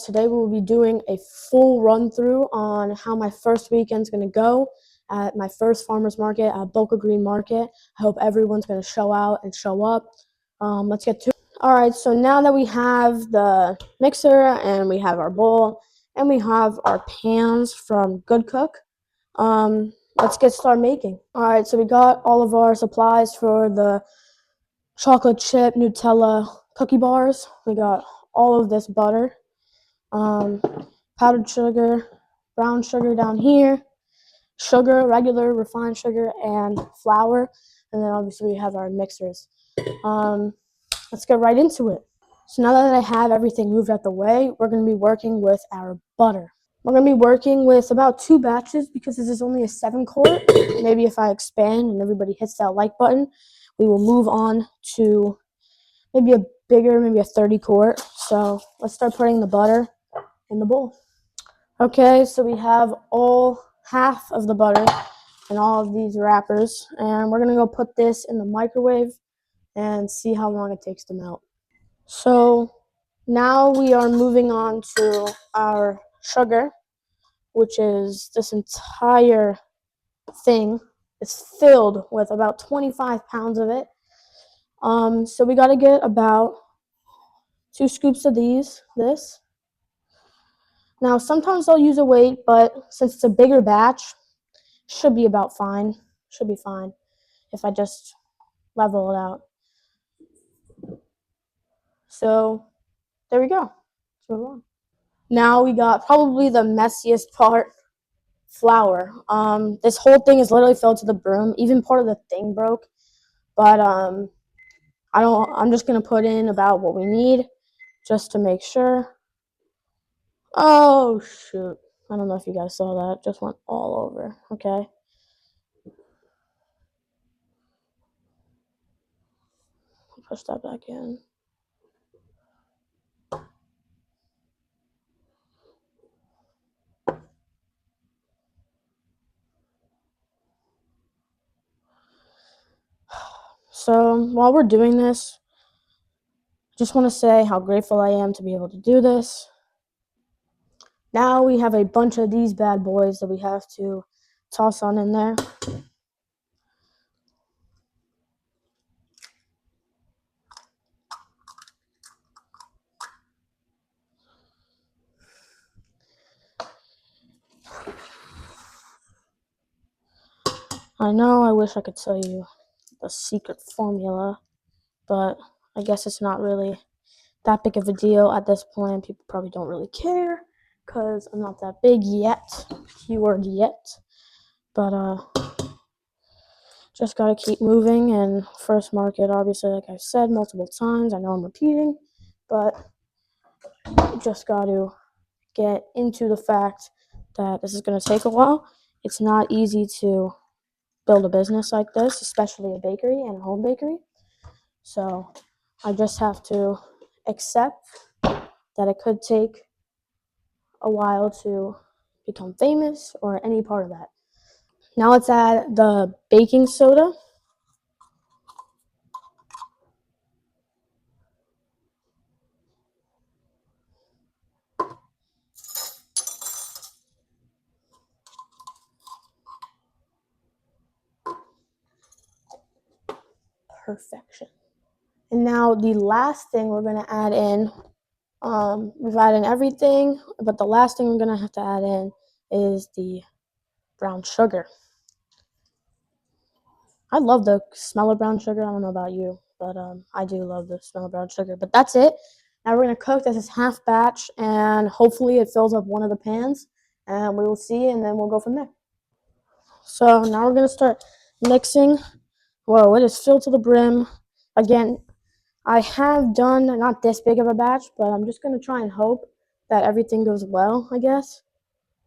today we will be doing a full run through on how my first weekend's going to go at my first farmer's market at Boca Green Market. I hope everyone's going to show out and show up. Let's get to it. All right, so now that we have the mixer and we have our bowl and we have our pans from Good Cook, let's get started making. All right, so we got all of our supplies for the chocolate chip Nutella cookie bars. We got all of this butter, powdered sugar, brown sugar down here, sugar, regular refined sugar, and flour. And then obviously we have our mixers. Let's get right into it. So now that I have everything moved out the way, we're going to be working with our butter. We're going to be working with about 2 batches because this is only a 7-quart. Maybe if I expand and everybody hits that like button, we will move on to maybe a bigger, maybe a 30-quart. So let's start putting the butter in the bowl. Okay, so we have all half of the butter in all of these wrappers, and we're going to go put this in the microwave and see how long it takes to melt. So now we are moving on to our sugar, which is this entire thing. It's filled with about 25 pounds of it. So we got to get about 2 scoops of this. Now sometimes I'll use a weight, but since it's a bigger batch, should be about fine. Should be fine if I just level it out. So there we go. Let's move on. Now we got probably the messiest part, flour. This whole thing is literally filled to the brim. Even part of the thing broke. But I'm just gonna put in about what we need just to make sure. Oh shoot. I don't know if you guys saw that. Just went all over. Okay. Push that back in. So while we're doing this, I just want to say how grateful I am to be able to do this. Now we have a bunch of these bad boys that we have to toss on in there. I know I wish I could tell you the secret formula, but I guess it's not really that big of a deal at this point. People probably don't really care because I'm not that big yet. Keyword yet. But just gotta keep moving. And first market, obviously, like I've said multiple times, I know I'm repeating, but just gotta get into the fact that this is gonna take a while. It's not easy to build a business like this, especially a bakery and a home bakery. So I just have to accept that it could take a while to become famous or any part of that. Now let's add the baking soda. Perfection. And now the last thing we're going to add in, we've added in everything, but the last thing we're going to have to add in is the brown sugar. I love the smell of brown sugar. I don't know about you, but I do love the smell of brown sugar. But that's it. Now we're going to cook. This is half batch, and hopefully it fills up one of the pans, and we will see, and then we'll go from there. So now we're going to start mixing. Whoa, it is filled to the brim. Again, I have done not this big of a batch, but I'm just going to try and hope that everything goes well, I guess.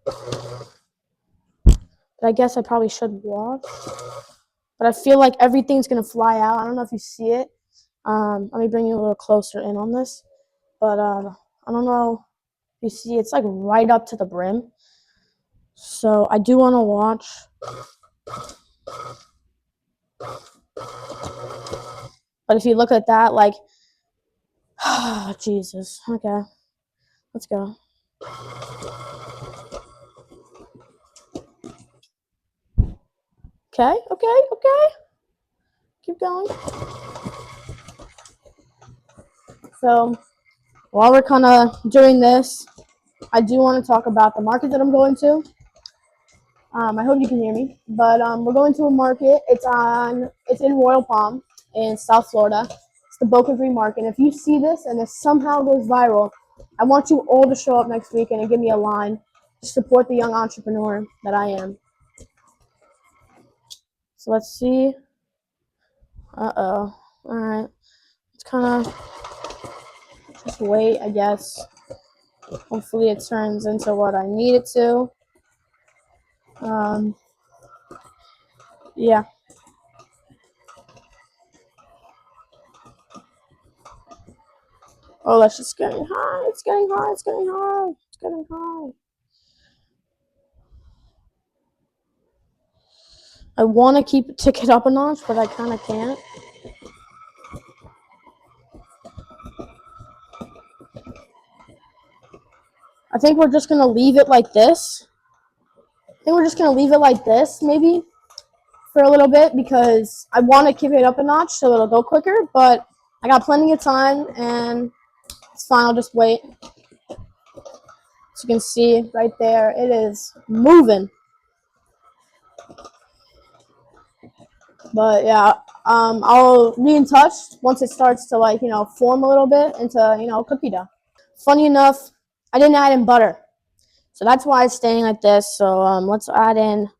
But I guess I probably should watch. But I feel like everything's going to fly out. I don't know if you see it. Let me bring you a little closer in on this. But I don't know if you see, it's like right up to the brim. So I do want to watch. But if you look at that, like, oh, Jesus. Okay, let's go. Okay. Keep going. So while we're kind of doing this, I do want to talk about the market that I'm going to. I hope you can hear me. But we're going to a market. It's in Royal Palm in South Florida. It's the Boca Green Market. If you see this and it somehow goes viral, I want you all to show up next weekend and give me a line to support the young entrepreneur that I am. So let's see. All right. It's kind of just wait, I guess. Hopefully it turns into what I need it to. Yeah. Oh, that's just getting high. It's getting high. It's getting high. It's getting high. I want to keep the ticket up a notch, but I kind of can't. I think we're just going to leave it like this. Maybe for a little bit, because I want to keep it up a notch so it'll go quicker, but I got plenty of time and it's fine. I'll just wait. As you can see right there, it is moving. But yeah, I'll be in touch once it starts to form a little bit into cookie dough. Funny enough, I didn't add in butter, so that's why it's staying like this. So let's add in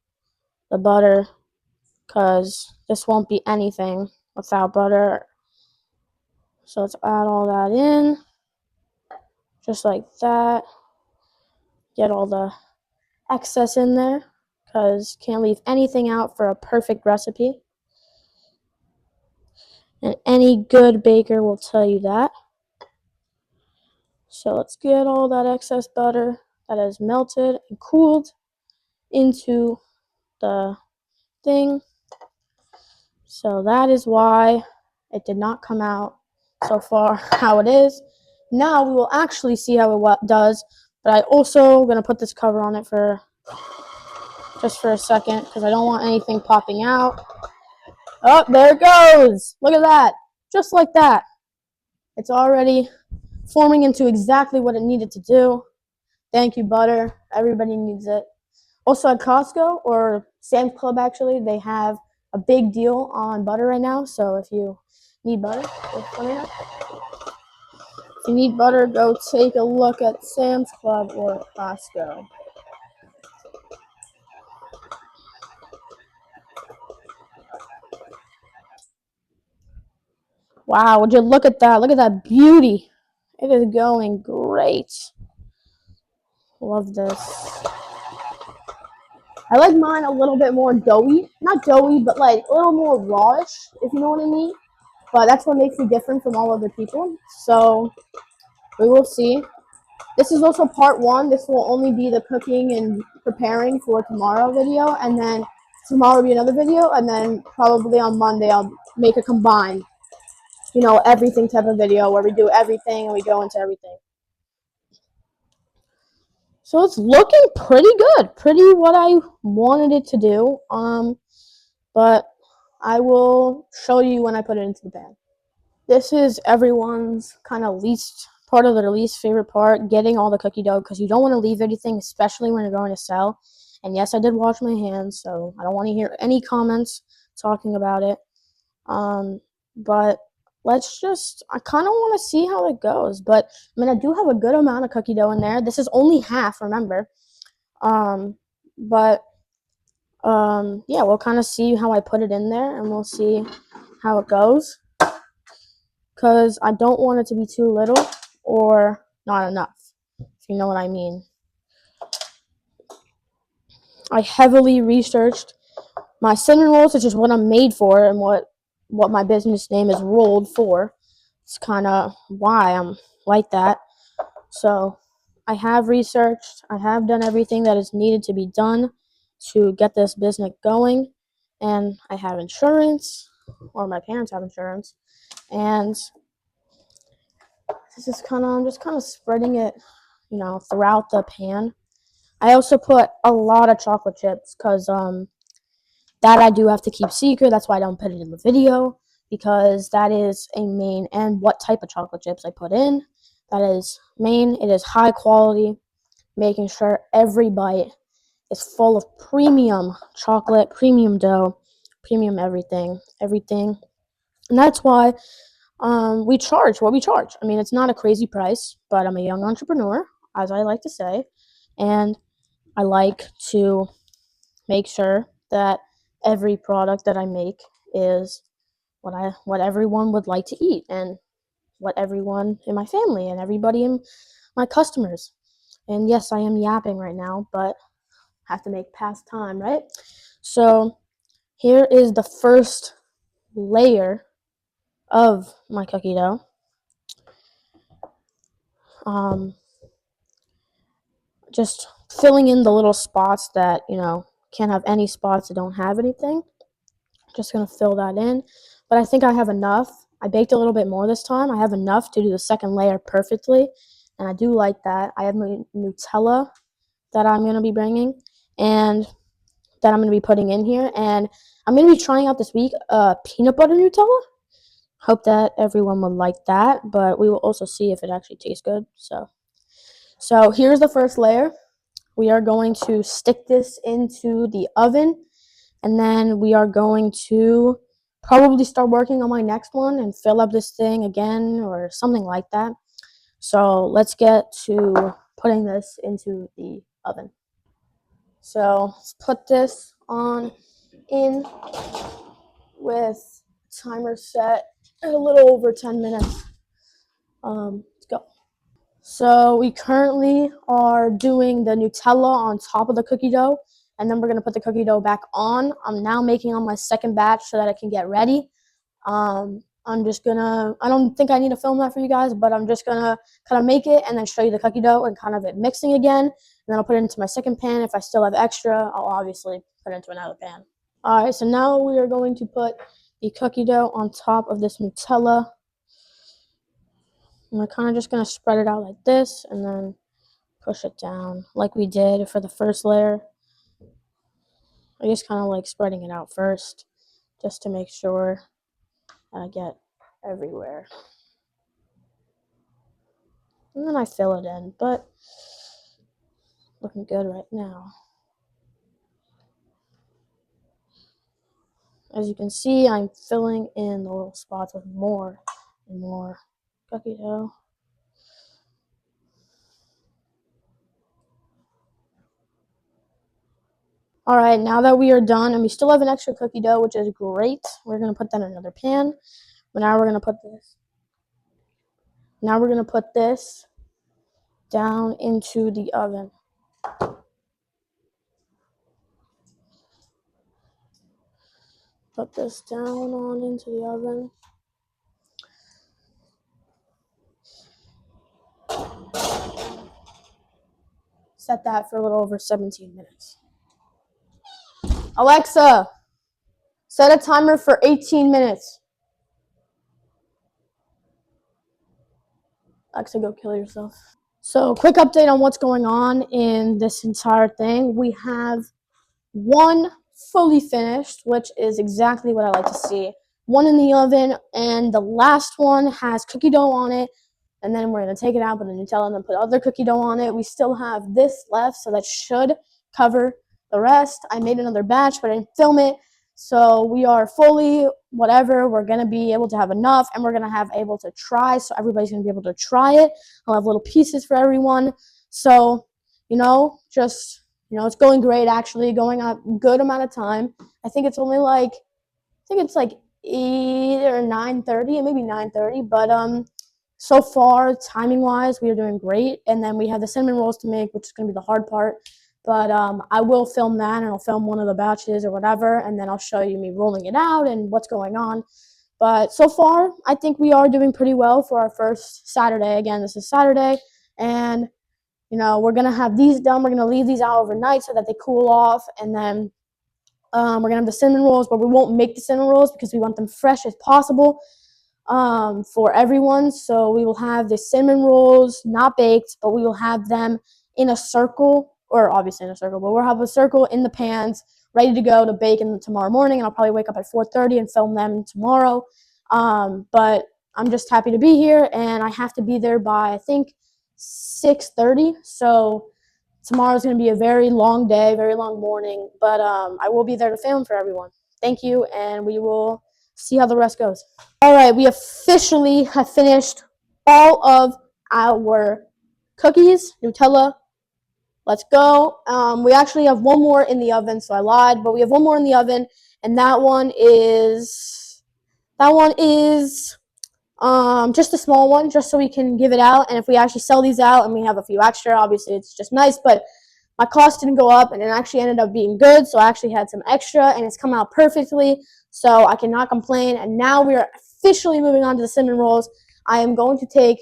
the butter, because this won't be anything without butter. So let's add all that in, just like that. Get all the excess in there, because can't leave anything out for a perfect recipe. And any good baker will tell you that. So let's get all that excess butter that has melted and cooled into the thing. So that is why it did not come out so far how it is. Now we will actually see how it does, but I also going to put this cover on it just for a second, because I don't want anything popping out. Oh, there it goes. Look at that. Just like that. It's already forming into exactly what it needed to do. Thank you, butter. Everybody needs it. Also at Costco or Sam's Club, actually, they have a big deal on butter right now. So if you need butter, go take a look at Sam's Club or Costco. Wow, would you look at that? Look at that beauty. It is going great. Love this. I like mine a little bit more doughy. Not doughy, but like a little more rawish, if you know what I mean. But that's what makes me different from all other people. So we will see. This is also part one. This will only be the cooking and preparing for tomorrow video. And then tomorrow will be another video. And then probably on Monday I'll make a combined, everything type of video where we do everything and we go into everything. So it's looking pretty good. Pretty what I wanted it to do. But I will show you when I put it into the pan. This is everyone's kind of part of their least favorite part, getting all the cookie dough, because you don't want to leave anything, especially when you're going to sell. And yes, I did wash my hands, so I don't want to hear any comments talking about it. But I kind of want to see how it goes. But I mean, I do have a good amount of cookie dough in there. This is only half, remember. Yeah, we'll kind of see how I put it in there, and we'll see how it goes, because I don't want it to be too little or not enough, if you know what I mean. I heavily researched my cinnamon rolls, which is what I'm made for and what my business name is rolled for. It's kind of why I'm like that. So I have researched, I have done everything that is needed to be done to get this business going, and I have insurance, or my parents have insurance, and I'm just kind of spreading it, throughout the pan. I also put a lot of chocolate chips, because That I do have to keep secret. That's why I don't put it in the video, because that is a main, and what type of chocolate chips I put in. That is main. It is high quality, making sure every bite is full of premium chocolate, premium dough, premium everything. And that's why we charge what we charge. I mean, it's not a crazy price, but I'm a young entrepreneur, as I like to say, and I like to make sure that every product that I make is what everyone would like to eat, and what everyone in my family and everybody in my customers. And yes, I am yapping right now, but I have to make past time, right? So here is the first layer of my cookie dough. Just filling in the little spots that, can't have any spots that don't have anything. Just going to fill that in. But I think I have enough. I baked a little bit more this time. I have enough to do the second layer perfectly. And I do like that. I have my Nutella that I'm going to be bringing and that I'm going to be putting in here. And I'm going to be trying out this week peanut butter Nutella. Hope that everyone would like that. But we will also see if it actually tastes good. So here's the first layer. We are going to stick this into the oven, and then we are going to probably start working on my next one and fill up this thing again or something like that. So let's get to putting this into the oven. So let's put this on in with timer set at a little over 10 minutes. Let's go. So we currently are doing the Nutella on top of the cookie dough, and then we're going to put the cookie dough back on. I'm now making on my second batch so that I can get ready. I'm just going to, I don't think I need to film that for you guys, but I'm just going to kind of make it and then show you the cookie dough and kind of it mixing again. And then I'll put it into my second pan. If I still have extra, I'll obviously put it into another pan. All right, so now we are going to put the cookie dough on top of this Nutella. And we're kind of just going to spread it out like this and then push it down like we did for the first layer. I just kind of like spreading it out first just to make sure that I get everywhere. And then I fill it in, but looking good right now. As you can see, I'm filling in the little spots with more and more cookie dough. All right, now that we are done, and we still have an extra cookie dough, which is great, we're going to put that in another pan. But now we're going to put this. Now we're going to put this down into the oven. Put this down on into the oven. Set that for a little over 17 minutes. Alexa, set a timer for 18 minutes. Alexa, go kill yourself. So, quick update on what's going on in this entire thing. We have one fully finished, which is exactly what I like to see. One in the oven, and the last one has cookie dough on it. And then we're going to take it out, put the Nutella, and then put other cookie dough on it. We still have this left, so that should cover the rest. I made another batch, but I didn't film it. So we are fully whatever. We're going to be able to have enough, and we're going to have able to try. So everybody's going to be able to try it. I'll have little pieces for everyone. So, just, it's going great, actually, going a good amount of time. I think it's only like 8 or 9:30, and maybe 9:30, but so far, timing-wise, we are doing great. And then we have the cinnamon rolls to make, which is going to be the hard part. But I will film that, and I'll film one of the batches or whatever, and then I'll show you me rolling it out and what's going on. But so far, I think we are doing pretty well for our first Saturday. Again, this is Saturday, and, we're going to have these done. We're going to leave these out overnight so that they cool off, and then we're going to have the cinnamon rolls, but we won't make the cinnamon rolls because we want them fresh as possible. For everyone. So we will have the cinnamon rolls, not baked, but we will have them in a circle, or obviously in a circle, but we'll have a circle in the pans ready to go to bake tomorrow morning, and I'll probably wake up at 4:30 and film them tomorrow. But I'm just happy to be here, and I have to be there by, I think, 6:30. So tomorrow's going to be a very long day, very long morning, but I will be there to film for everyone. Thank you, and we will see how the rest goes. All right, we officially have finished all of our cookies, Nutella. Let's go. We actually have one more in the oven, so I lied, but we have one more in the oven, and that one is just a small one, just so we can give it out. And if we actually sell these out and we have a few extra, obviously it's just nice, but my cost didn't go up, and it actually ended up being good, so I actually had some extra, and it's come out perfectly, so I cannot complain. And now we are officially moving on to the cinnamon rolls. I am going to take,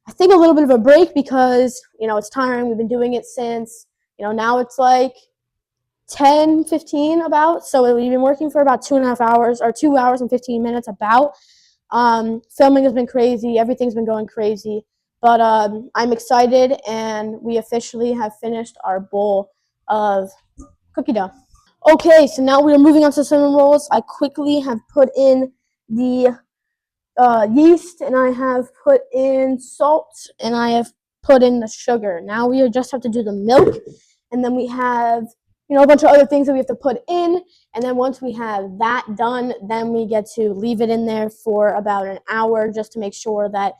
I think, a little bit of a break because, it's tiring. We've been doing it since, now it's like 10:15 about, so we've been working for about 2.5 hours, or 2 hours and 15 minutes about. Filming has been crazy. Everything's been going crazy. But I'm excited, and we officially have finished our bowl of cookie dough. Okay, so now we are moving on to cinnamon rolls. I quickly have put in the yeast, and I have put in salt, and I have put in the sugar. Now we just have to do the milk, and then we have a bunch of other things that we have to put in, and then once we have that done, then we get to leave it in there for about an hour just to make sure that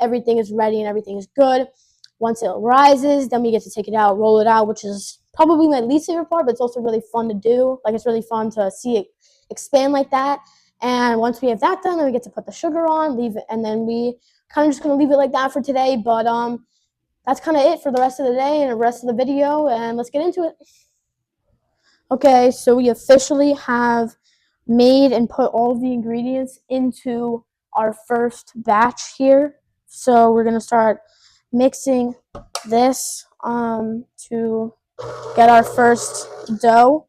everything is ready and everything is good. Once it rises, then we get to take it out, roll it out, which is probably my least favorite part, but it's also really fun to do. Like, it's really fun to see it expand like that. And once we have that done, then we get to put the sugar on, leave it, and then we kind of just gonna leave it like that for today. But that's kind of it for the rest of the day and the rest of the video, and let's get into it. Okay, so we officially have made and put all of the ingredients into our first batch here. So we're gonna start mixing this to get our first dough.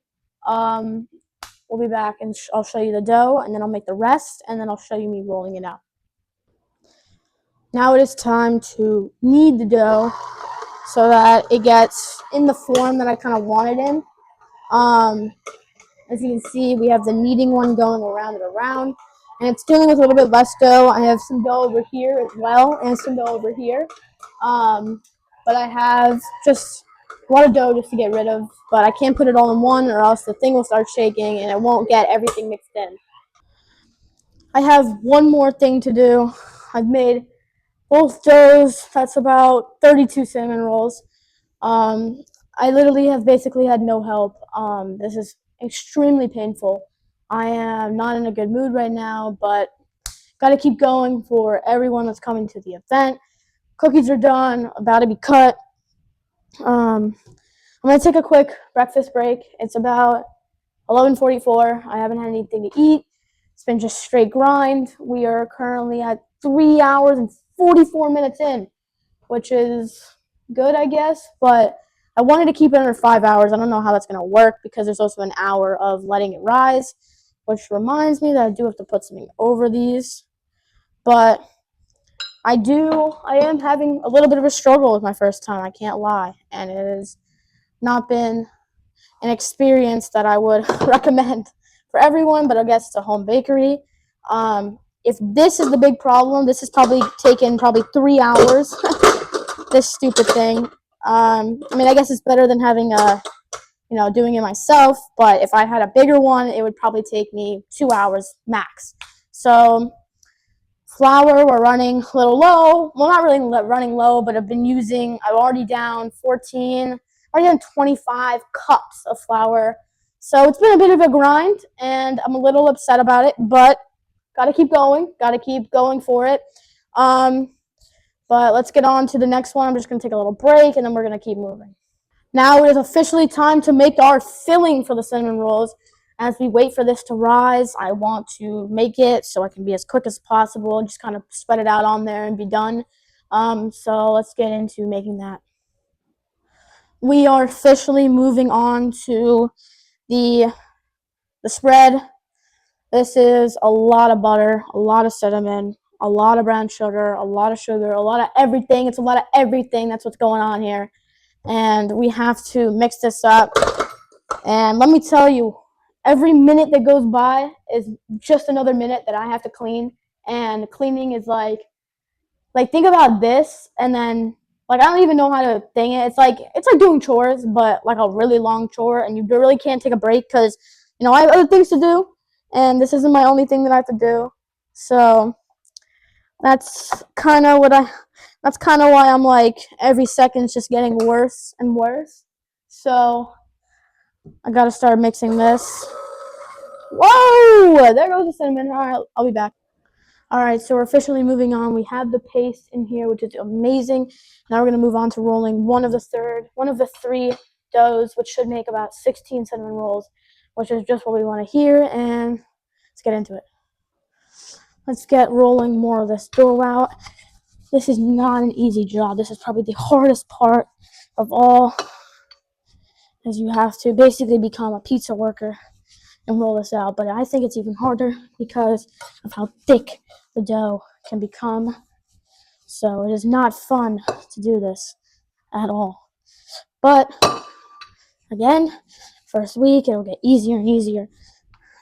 We'll be back, and I'll show you the dough, and then I'll make the rest, and then I'll show you me rolling it out. Now it is time to knead the dough so that it gets in the form that I kind of want it in. As you can see, we have the kneading one going around and around, and it's dealing with a little bit less dough. I have some dough over here as well, and some dough over here. But I have just a lot of dough just to get rid of, but I can't put it all in one, or else the thing will start shaking and it won't get everything mixed in. I have one more thing to do. I've made both doughs. That's about 32 cinnamon rolls. I literally have basically had no help. This is extremely painful. I am not in a good mood right now, but gotta keep going for everyone that's coming to the event. Cookies are done, about to be cut. I'm gonna take a quick breakfast break. It's about 11:44. I haven't had anything to eat. It's been just straight grind. We are currently at 3 hours and 44 minutes in, which is good, I guess, but I wanted to keep it under 5 hours. I don't know how that's going to work because there's also an hour of letting it rise, which reminds me that I do have to put something over these. But I am having a little bit of a struggle with my first time, I can't lie, and it has not been an experience that I would recommend for everyone, but I guess it's a home bakery. If this is the big problem, this has probably taken 3 hours. This stupid thing. I mean, I guess it's better than having doing it myself, but if I had a bigger one, it would probably take me 2 hours max. So flour, we're running a little low. Well, not really running low, but I've already down 25 cups of flour. So it's been a bit of a grind, and I'm a little upset about it, but gotta keep going for it. But let's get on to the next one. I'm just gonna take a little break, and then we're gonna keep moving. Now it is officially time to make our filling for the cinnamon rolls. As we wait for this to rise, I want to make it so I can be as quick as possible and just kind of spread it out on there and be done. So let's get into making that. We are officially moving on to the spread. This is a lot of butter, a lot of cinnamon, a lot of brown sugar, a lot of everything. It's a lot of everything. That's what's going on here. And we have to mix this up And let me tell you, every minute that goes by is just another minute that I have to clean. And cleaning is like think about this, and then like I don't even know how to thing it. It's like doing chores, but like a really long chore, and you really can't take a break because I have other things to do, and this isn't my only thing that I have to do. So that's kind of what I. That's kind of why I'm like every second's just getting worse and worse. So I gotta start mixing this. Whoa! There goes the cinnamon. All right, I'll be back. All right, so we're officially moving on. We have the paste in here, which is amazing. Now we're going to move on to rolling one of the three doughs, which should make about 16 cinnamon rolls, which is just what we want to hear. And let's get into it. Let's get rolling more of this dough out. This is not an easy job. This is probably the hardest part of all, as you have to basically become a pizza worker and roll this out. But I think it's even harder because of how thick the dough can become. So it is not fun to do this at all. But again, first week, it'll get easier and easier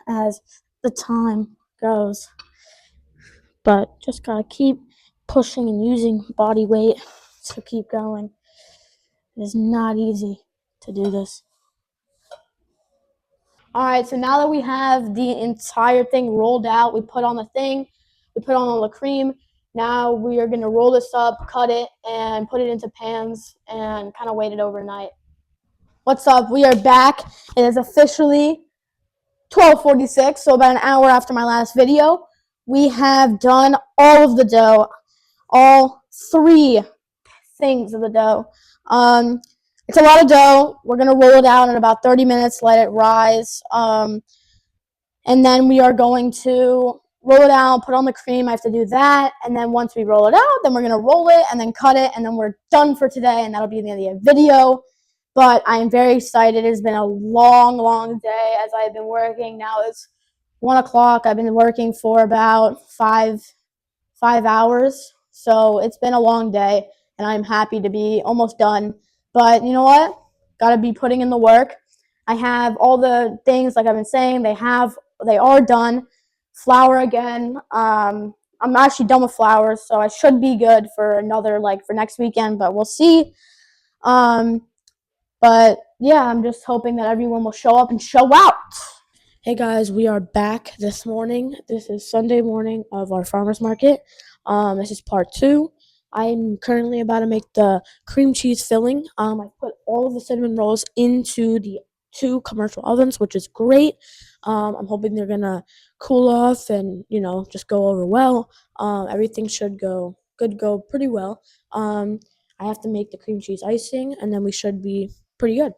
as the time goes. But just gotta keep pushing and using body weight to keep going. It is not easy to do this. All right, so now that we have the entire thing rolled out, we put on the thing, we put on all the cream. Now we are going to roll this up, cut it, and put it into pans and kind of wait it overnight. What's up? We are back. It is officially 12:46, so about an hour after my last video. We have done all of the dough, all three things of the dough. It's a lot of dough. We're going to roll it out in about 30 minutes, let it rise. And then we are going to roll it out, put on the cream. I have to do that. And then once we roll it out, then we're going to roll it and then cut it. And then we're done for today. And that'll be the end of the video. But I am very excited. It has been a long, long day as I've been working. Now it's 1 o'clock. I've been working for about five hours. So it's been a long day. And I'm happy to be almost done. But you know what? Got to be putting in the work. I have all the things like I've been saying. They are done. Flour again. I'm actually done with flour, so I should be good for another for next weekend, but we'll see. But yeah, I'm just hoping that everyone will show up and show out. Hey guys, we are back this morning. This is Sunday morning of our farmers market. This is part 2. I'm currently about to make the cream cheese filling. I put all of the cinnamon rolls into the 2 commercial ovens, which is great. I'm hoping they're gonna cool off and just go over well. Everything should go pretty well. I have to make the cream cheese icing, and then we should be pretty good.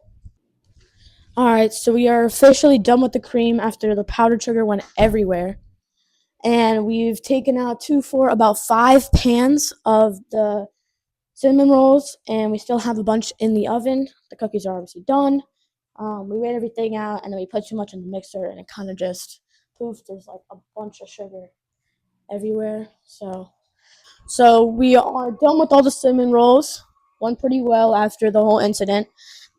All right, so we are officially done with the cream after the powdered sugar went everywhere. And we've taken out about 5 pans of the cinnamon rolls, and we still have a bunch in the oven. The cookies are obviously done. We weighed everything out, and then we put too much in the mixer, and it kind of just poof. There's like a bunch of sugar everywhere. So we are done with all the cinnamon rolls. Went pretty well after the whole incident.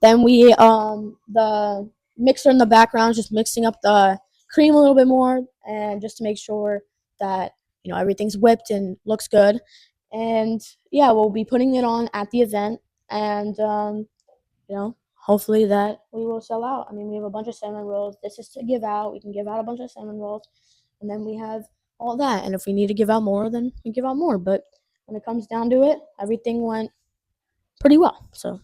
Then the mixer in the background, just mixing up the cream a little bit more, and just to make sure that everything's whipped and looks good. And yeah, we'll be putting it on at the event, and hopefully that we will sell out. I mean, we have a bunch of cinnamon rolls. This is to give out. We can give out a bunch of cinnamon rolls, and then we have all that. And if we need to give out more, then we give out more. But when it comes down to it, everything went pretty well. So